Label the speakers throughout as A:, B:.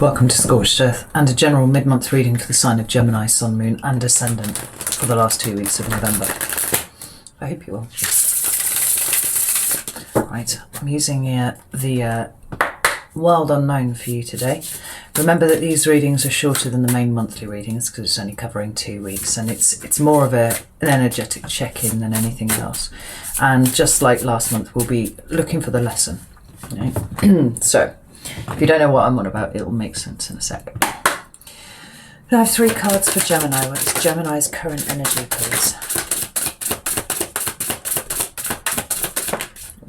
A: Welcome to Scorched Earth and a general mid-month reading for the sign of Gemini, Sun, Moon and Ascendant for the last 2 weeks of November. I hope you will. Right, I'm using the Wild Unknown for you today. Remember that these readings are shorter than the main monthly readings because it's only covering 2 weeks, and it's more of an energetic check-in than anything else. And just like last month, we'll be looking for the lesson. Right? So, if you don't know what I'm on about, it'll make sense in a sec. I have 3 cards for Gemini. What's Gemini's current energy, please?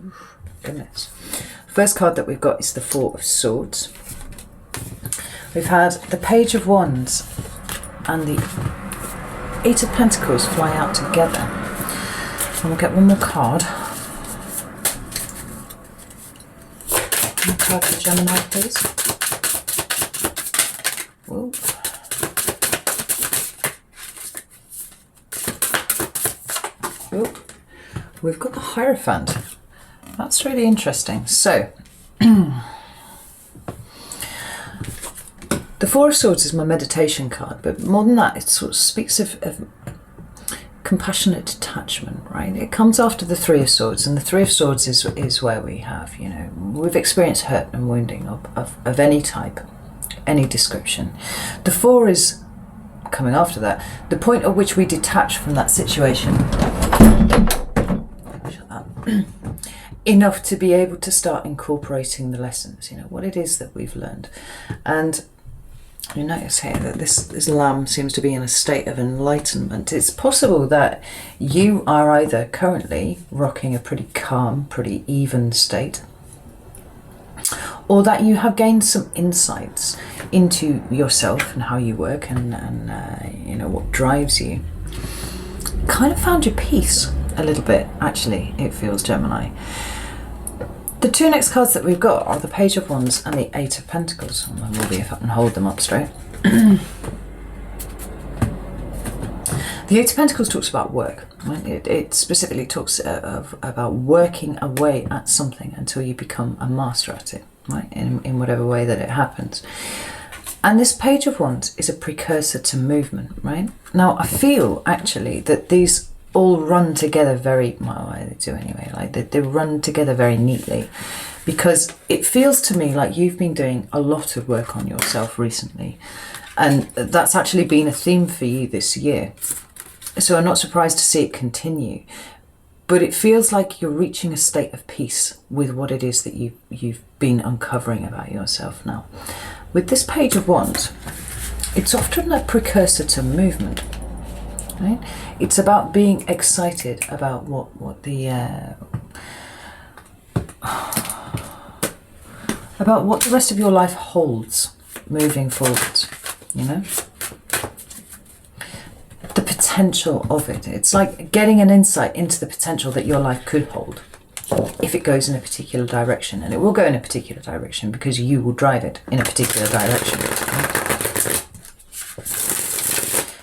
A: Oof, goodness. First card that we've got is the 4 of Swords. We've had the Page of Wands and the 8 of Pentacles fly out together. And we'll get one more card. One card for Gemini, please. Whoa. Oh, we've got the Hierophant. That's really interesting. So, the 4 of Swords is my meditation card, but more than that, it sort of speaks of compassionate detachment, right? It comes after the 3 of Swords, and the 3 of Swords is where we have, you know, we've experienced hurt and wounding of any type, any description. The 4 is coming after that, the point at which we detach from that situation. Shut that. Enough to be able to start incorporating the lessons, you know, what it is that we've learned. And you notice here that this lamb seems to be in a state of enlightenment. It's possible that you are either currently rocking a pretty calm, pretty even state, or that you have gained some insights into yourself and how you work and you know, what drives you. Kind of found your peace a little bit, actually, it feels, Gemini. The 2 next cards that we've got are the Page of Wands and the 8 of Pentacles. And I will be if I can hold them up straight. The 8 of Pentacles talks about work. Right? It specifically talks about working away at something until you become a master at it, right? In whatever way that it happens. And this Page of Wands is a precursor to movement, right? Now, I feel actually that these all run together very, well, they do anyway, like they run together very neatly, because it feels to me like you've been doing a lot of work on yourself recently, and that's actually been a theme for you this year. So I'm not surprised to see it continue, but it feels like you're reaching a state of peace with what it is that you've been uncovering about yourself now. With this Page of Wands, it's often a precursor to movement. Right? It's about being excited about what the rest of your life holds moving forwards, you know? The potential of it. It's like getting an insight into the potential that your life could hold if it goes in a particular direction, and it will go in a particular direction because you will drive it in a particular direction. Right?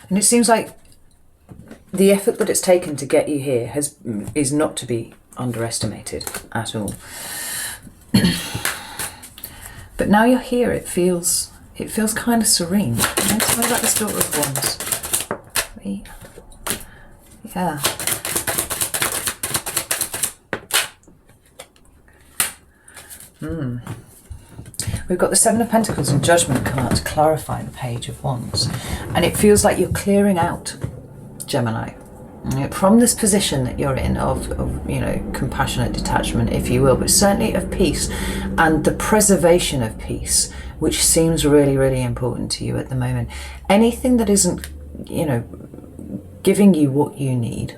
A: And it seems like the effort that it's taken to get you here is not to be underestimated at all. But now you're here, it feels kind of serene. Tell me about this Daughter of Wands. Yeah. We've got the 7 of Pentacles and Judgment come out to clarify the Page of Wands, and it feels like you're clearing out, Gemini, from this position that you're in of you know, compassionate detachment, if you will, but certainly of peace and the preservation of peace, which seems really, really important to you at the moment. Anything that isn't, you know, giving you what you need,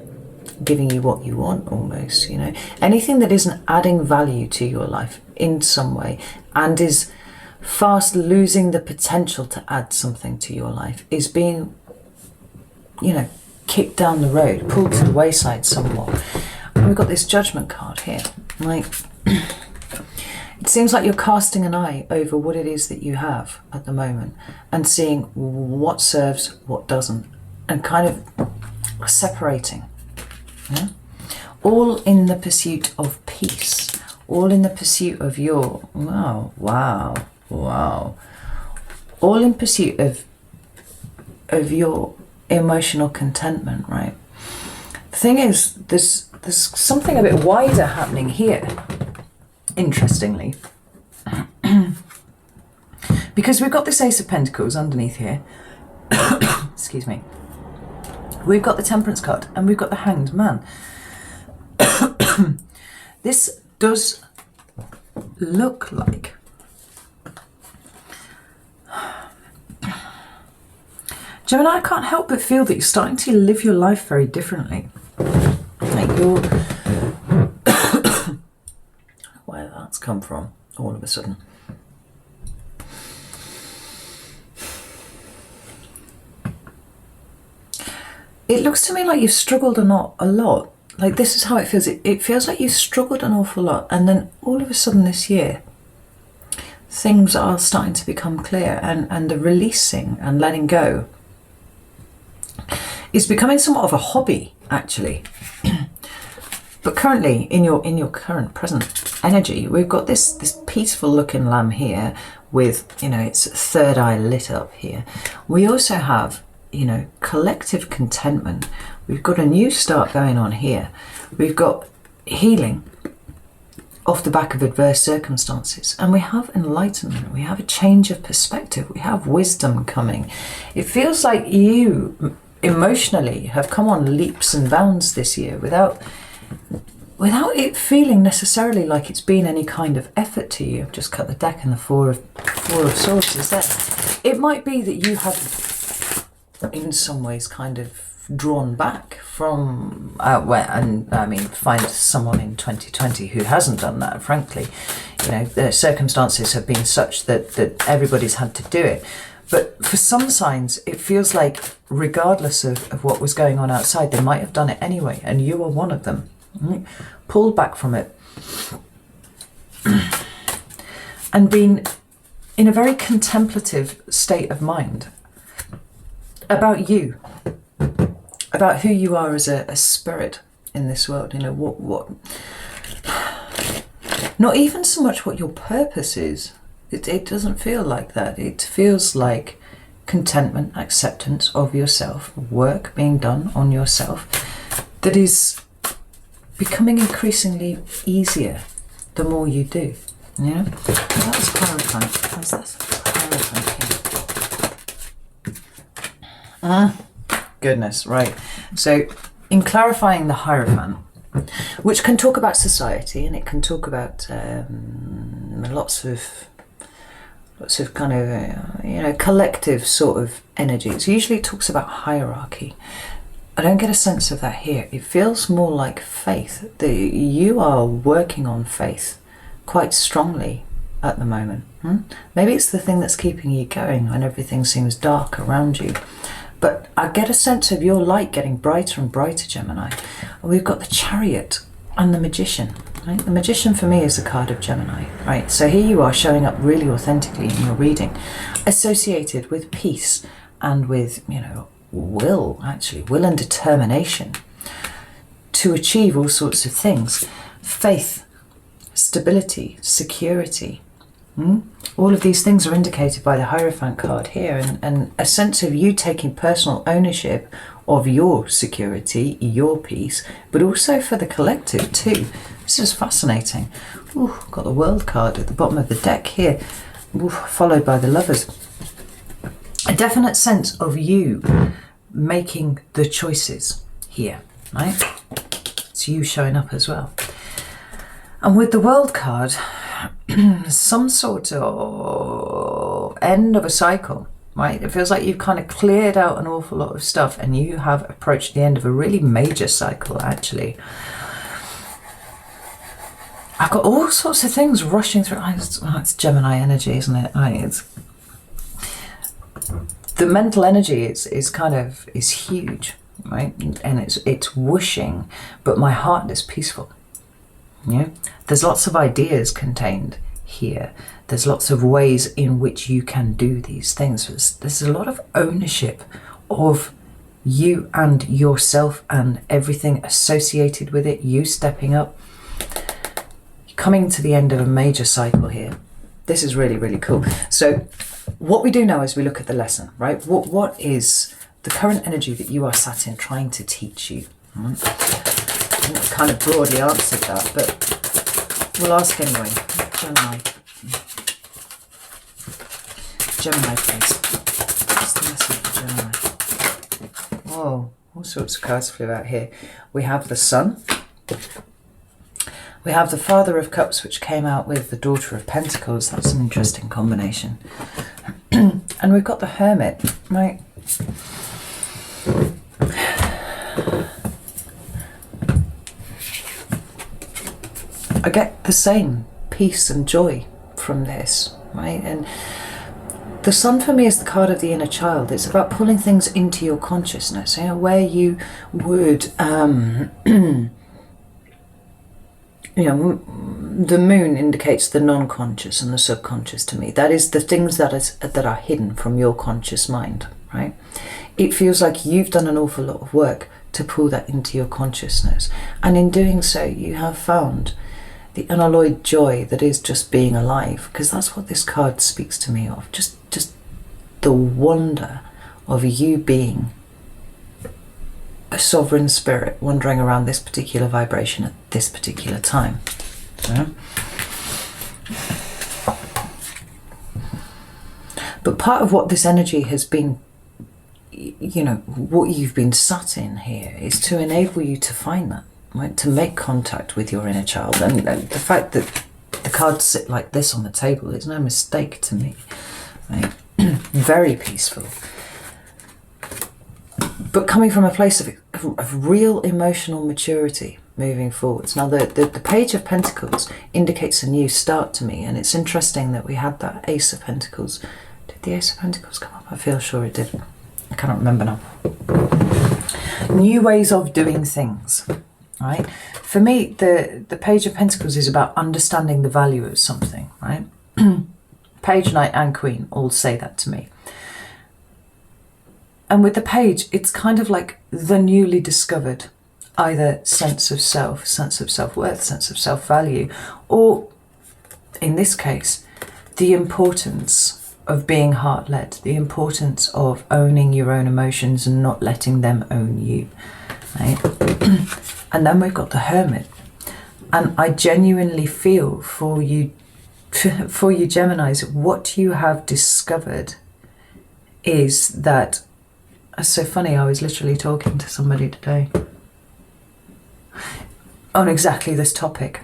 A: giving you what you want almost, you know, anything that isn't adding value to your life in some way and is fast losing the potential to add something to your life is being, you know, kicked down the road, pulled to the wayside somewhat. And we've got this Judgment card here. Like, it seems like you're casting an eye over what it is that you have at the moment and seeing what serves, what doesn't, and kind of separating. Yeah? All in the pursuit of peace, all in the pursuit of your, wow, all in pursuit of your emotional contentment, right? The thing is, there's something a bit wider happening here, interestingly. Because we've got this Ace of Pentacles underneath here. Excuse me. We've got the Temperance card and we've got the Hanged Man. This does look like Gemini, I can't help but feel that you're starting to live your life very differently. Like you're where that's come from all of a sudden. It looks to me like you've struggled a lot. Like this is how it feels. It feels like you've struggled an awful lot, and then all of a sudden this year, things are starting to become clear, and the releasing and letting go is becoming somewhat of a hobby, actually. But currently, in your current present energy, we've got this peaceful looking lamb here with, you know, its third eye lit up here. We also have, you know, collective contentment. We've got a new start going on here. We've got healing off the back of adverse circumstances, and we have enlightenment. We have a change of perspective. We have wisdom coming. It feels like you emotionally have come on leaps and bounds this year without it feeling necessarily like it's been any kind of effort to you. I've just cut the deck, and the four of swords is there. It might be that you have in some ways kind of drawn back from find someone in 2020 who hasn't done that, frankly. You know, the circumstances have been such that everybody's had to do it. But for some signs, it feels like regardless of what was going on outside, they might have done it anyway, and you are one of them. Right? Pulled back from it and been in a very contemplative state of mind about you, about who you are as a spirit in this world. You know, what not even so much what your purpose is. It doesn't feel like that. It feels like contentment, acceptance of yourself, work being done on yourself that is becoming increasingly easier the more you do. You know? That was clarifying. How's that? Clarifying. Goodness, right. So in clarifying the Hierophant, which can talk about society, and it can talk about lots of kind of collective sort of energies. Usually it talks about hierarchy. I don't get a sense of that here. It feels more like faith, that you are working on faith quite strongly at the moment. Maybe it's the thing that's keeping you going when everything seems dark around you. But I get a sense of your light getting brighter and brighter, Gemini. And we've got the Chariot and the Magician. Right? The Magician for me is the card of Gemini. Right? So here you are showing up really authentically in your reading, associated with peace and with, you know, will and determination to achieve all sorts of things. Faith, stability, security. All of these things are indicated by the Hierophant card here, and a sense of you taking personal ownership of your security, your peace, but also for the collective too. This is fascinating. Ooh, got the World card at the bottom of the deck here, followed by the Lovers. A definite sense of you making the choices here, right? It's you showing up as well. And with the World card, some sort of end of a cycle, right? It feels like you've kind of cleared out an awful lot of stuff, and you have approached the end of a really major cycle, actually. I've got all sorts of things rushing through. It's Gemini energy, isn't it? It's the mental energy is huge, right? And it's whooshing, but my heart is peaceful. Yeah, there's lots of ideas contained here. There's lots of ways in which you can do these things. There's a lot of ownership of you and yourself and everything associated with it. You stepping up, coming to the end of a major cycle here. This is really, really cool. So what we do now is we look at the lesson, right? What is the current energy that you are sat in trying to teach you? I kind of broadly answered that, but we'll ask anyway. Gemini. Gemini, please. What's the message for Gemini? Whoa, all sorts of cards flew out here. We have the Sun. We have the Father of Cups, which came out with the Daughter of Pentacles. That's an interesting combination. And we've got the Hermit, right? I get the same peace and joy from this, right? And the Sun for me is the card of the inner child. It's about pulling things into your consciousness, you know, where you would, you know, the moon indicates the non-conscious and the subconscious to me. That is the things that are hidden from your conscious mind, right? It feels like you've done an awful lot of work to pull that into your consciousness. And in doing so, you have found the unalloyed joy that is just being alive, because that's what this card speaks to me of. Just the wonder of you being a sovereign spirit wandering around this particular vibration at this particular time. Yeah? But part of what this energy has been, you know, what you've been sat in here is to enable you to find that, right? To make contact with your inner child. And the fact that the cards sit like this on the table is no mistake to me, right? Very peaceful. But coming from a place of real emotional maturity moving forwards. Now, the Page of Pentacles indicates a new start to me, and it's interesting that we had that Ace of Pentacles. Did the Ace of Pentacles come up? I feel sure it did. I cannot remember now. New ways of doing things, right? For me, the Page of Pentacles is about understanding the value of something, right? Page, Knight and Queen all say that to me. And with the Page, it's kind of like the newly discovered either sense of self, sense of self-worth, sense of self-value, or in this case, the importance of being heart-led, the importance of owning your own emotions and not letting them own you, right? And then we've got the Hermit. And I genuinely feel for you Geminis, what you have discovered is that, it's so funny, I was literally talking to somebody today on exactly this topic.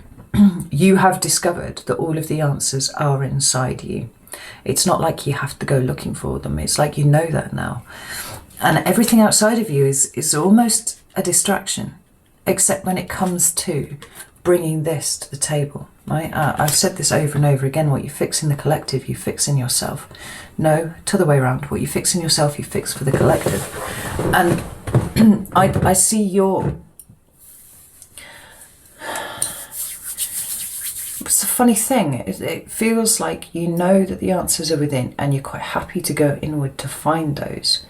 A: You have discovered that all of the answers are inside you. It's not like you have to go looking for them. It's like you know that now. And everything outside of you is almost a distraction, except when it comes to bringing this to the table, right? I've said this over and over again. What you fix in the collective, you fix in yourself. No, to the way around. What you fix in yourself, you fix for the collective. And I see your... It's a funny thing. It feels like you know that the answers are within and you're quite happy to go inward to find those.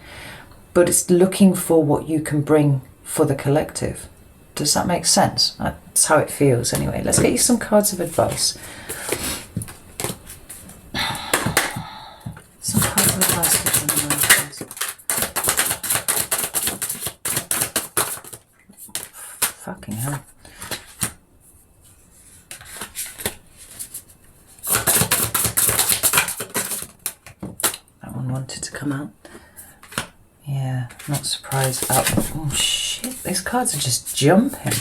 A: But it's looking for what you can bring for the collective. Does that make sense? That's how it feels anyway. Let's get you some cards of advice. Some cards of advice for Gemini, please. Fucking hell. That one wanted to come out. Yeah, not surprised. Oh shit, these cards are just jumping.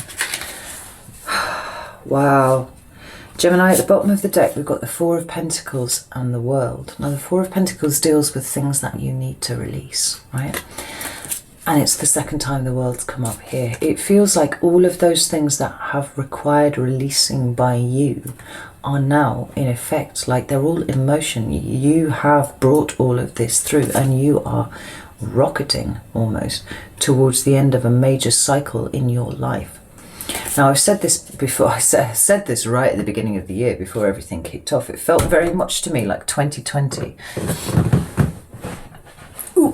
A: Wow. Gemini, at the bottom of the deck, we've got the Four of Pentacles and the World. Now, the Four of Pentacles deals with things that you need to release, right? And it's the second time the World's come up here. It feels like all of those things that have required releasing by you are now in effect, like they're all in motion. You have brought all of this through and you are rocketing almost towards the end of a major cycle in your life. Now, I've said this before. I said this right at the beginning of the year before everything kicked off. It felt very much to me like 2020. Ooh,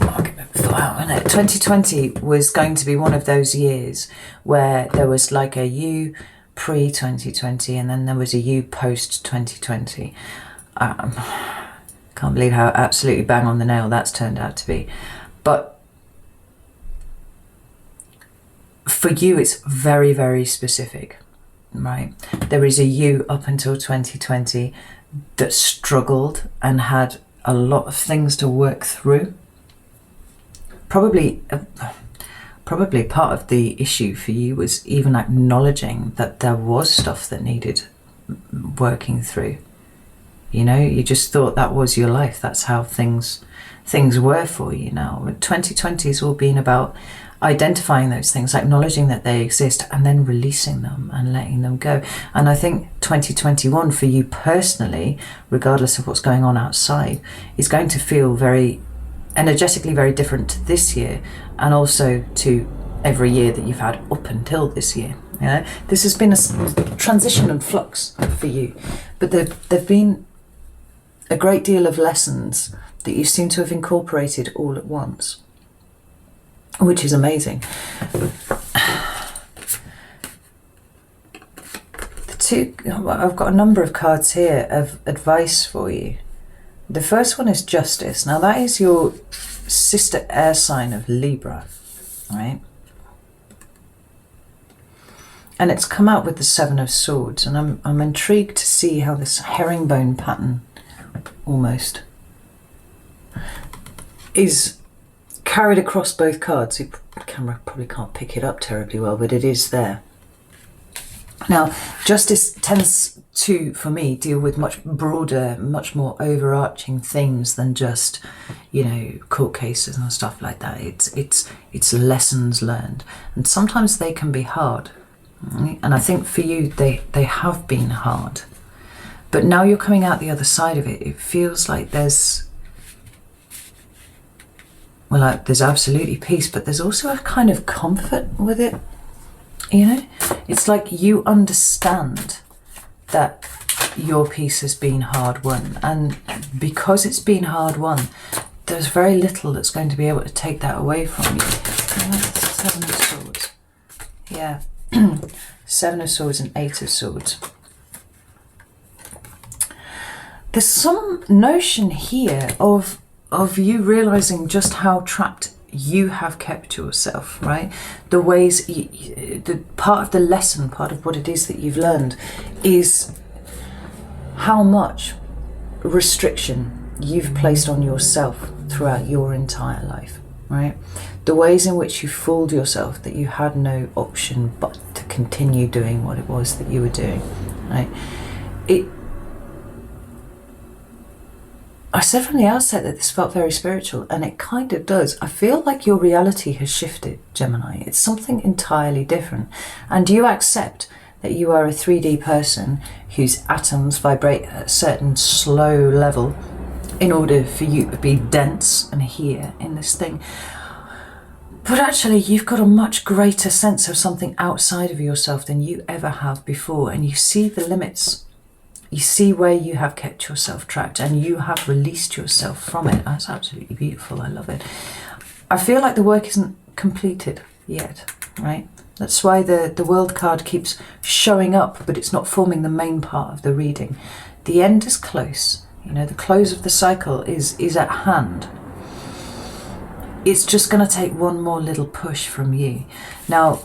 A: I'll get my foot out, innit? 2020 was going to be one of those years where there was like a you pre-2020 and then there was a you post-2020. Can't believe how absolutely bang on the nail that's turned out to be. But for you, it's very, very specific, right? There is a you up until 2020 that struggled and had a lot of things to work through. Probably part of the issue for you was even acknowledging that there was stuff that needed working through. You know, you just thought that was your life. That's how things were for you now. 2020 has all been about identifying those things, acknowledging that they exist, and then releasing them and letting them go. And I think 2021 for you personally, regardless of what's going on outside, is going to feel very energetically very different to this year, and also to every year that you've had up until this year. You know, this has been a transition and flux for you, but there've been a great deal of lessons that you seem to have incorporated all at once, which is amazing. I've got a number of cards here of advice for you. The first one is Justice. Now that is your sister air sign of Libra, right? And it's come out with the Seven of Swords, and I'm intrigued to see how this herringbone pattern almost is carried across both cards. The camera probably can't pick it up terribly well, but it is there. Now, Justice tends to, for me, deal with much broader, much more overarching things than just, you know, court cases and stuff like that. It's lessons learned, and sometimes they can be hard. Right? And I think for you, they have been hard. But now you're coming out the other side of it. It feels like there's absolutely peace, but there's also a kind of comfort with it. You know, it's like you understand that your piece has been hard won, and because it's been hard won, there's very little that's going to be able to take that away from you. Seven of Swords. Yeah. Seven of Swords and Eight of Swords. There's some notion here of you realizing just how trapped you have kept yourself, right? The ways, the part of the lesson, part of what it is that you've learned is how much restriction you've placed on yourself throughout your entire life, right? The ways in which you fooled yourself that you had no option but to continue doing what it was that you were doing, right? I said from the outset that this felt very spiritual, and it kind of does. I feel like your reality has shifted, Gemini. It's something entirely different. And you accept that you are a 3D person whose atoms vibrate at a certain slow level in order for you to be dense and here in this thing. But actually, you've got a much greater sense of something outside of yourself than you ever have before, and you see the limits. You see where you have kept yourself trapped, and you have released yourself from it. That's absolutely beautiful. I love it. I feel like the work isn't completed yet, right? That's why the World card keeps showing up, but it's not forming the main part of the reading. The end is close. You know, the close of the cycle is at hand. It's just going to take one more little push from you. Now,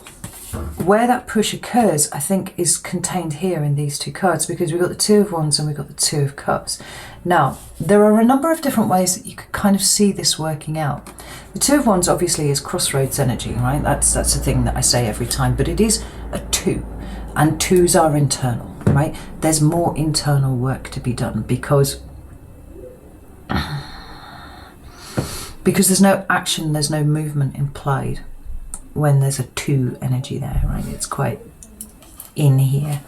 A: where that push occurs, I think, is contained here in these two cards, because we've got the Two of Wands and we've got the Two of Cups. Now, there are a number of different ways that you could kind of see this working out. The Two of Wands obviously is crossroads energy, right? That's the thing that I say every time, but it is a two, and twos are internal, right? There's more internal work to be done because there's no action, there's no movement implied when there's a two energy there, right? It's quite in here.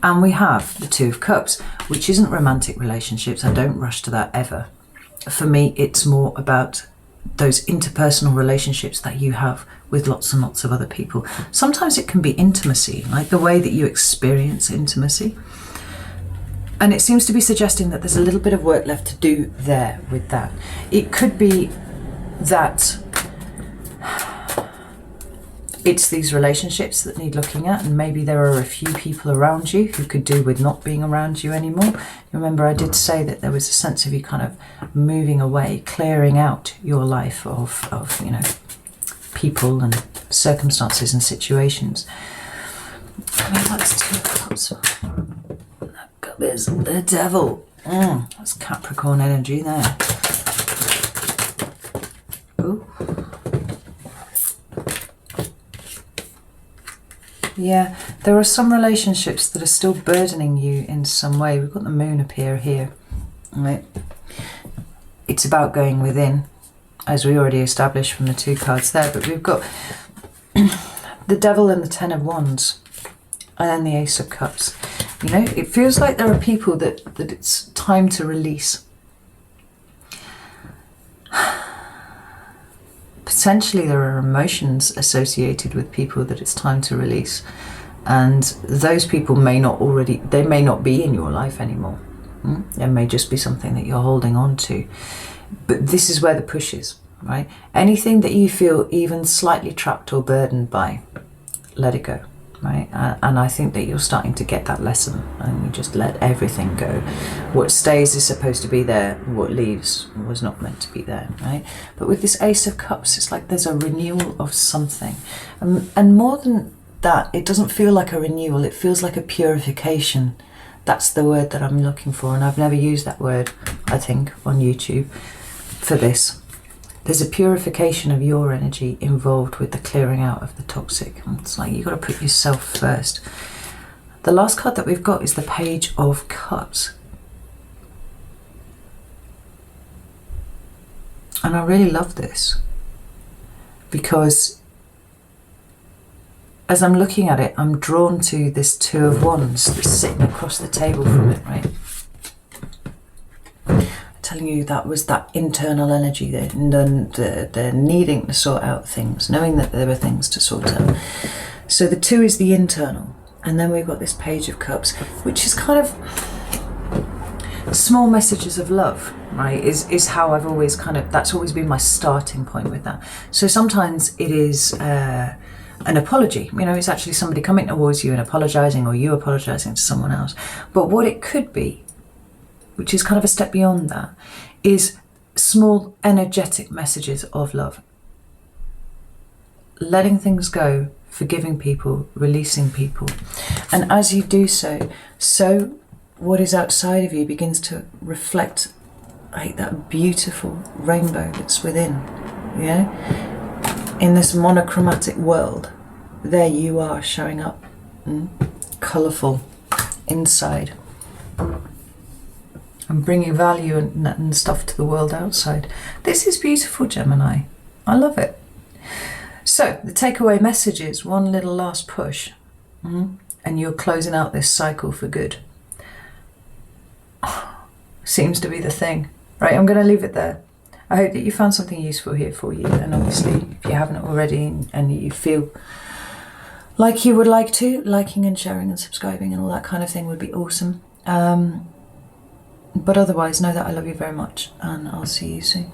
A: And we have the Two of Cups, which isn't romantic relationships. I don't rush to that ever. For me, it's more about those interpersonal relationships that you have with lots and lots of other people. Sometimes it can be intimacy, like the way that you experience intimacy. And it seems to be suggesting that there's a little bit of work left to do there with that. It could be that it's these relationships that need looking at, and maybe there are a few people around you who could do with not being around you anymore. Remember, I did say that there was a sense of you kind of moving away, clearing out your life of you know, people and circumstances and situations. I mean, that's 2 of Cups. That cup is the Devil. That's Capricorn energy there. Ooh. Yeah, there are some relationships that are still burdening you in some way. We've got the Moon appear here, right? It's about going within, as we already established from the 2 cards there, but we've got the Devil and the 10 of Wands, and then the Ace of Cups. You know, it feels like there are people that it's time to release. Potentially there are emotions associated with people that it's time to release, and those people may not be in your life anymore. There may just be something that you're holding on to, but this is where the push is, right? Anything that you feel even slightly trapped or burdened by, let it go, right? And I think that you're starting to get that lesson, and you just let everything go. What stays is supposed to be there, what leaves was not meant to be there, right? But with this Ace of Cups, it's like there's a renewal of something, and more than that, it doesn't feel like a renewal, it feels like a purification. That's the word that I'm looking for, and I've never used that word, I think, on YouTube for this. There's a purification of your energy involved with the clearing out of the toxic. It's like you've got to put yourself first. The last card that we've got is the Page of Cups. And I really love this, because as I'm looking at it, I'm drawn to this 2 of Wands that's sitting across the table from it, right? Telling you that was that internal energy, the needing to sort out things, knowing that there were things to sort out. So the 2 is the internal, and then we've got this Page of Cups, which is kind of small messages of love, right? Is how I've always that's always been my starting point with that. So sometimes it is an apology, you know, it's actually somebody coming towards you and apologizing, or you apologizing to someone else. But what it could be, which is kind of a step beyond that, is small energetic messages of love. Letting things go, forgiving people, releasing people. And as you do so, what is outside of you begins to reflect like that beautiful rainbow that's within, yeah? In this monochromatic world, there you are showing up, colourful inside, and bringing value and stuff to the world outside. This is beautiful, Gemini. I love it. So the takeaway message is one little last push, and you're closing out this cycle for good. Seems to be the thing. Right, I'm going to leave it there. I hope that you found something useful here for you, and obviously if you haven't already and you feel like you would like to, liking and sharing and subscribing and all that kind of thing would be awesome. But otherwise, know that I love you very much, and I'll see you soon.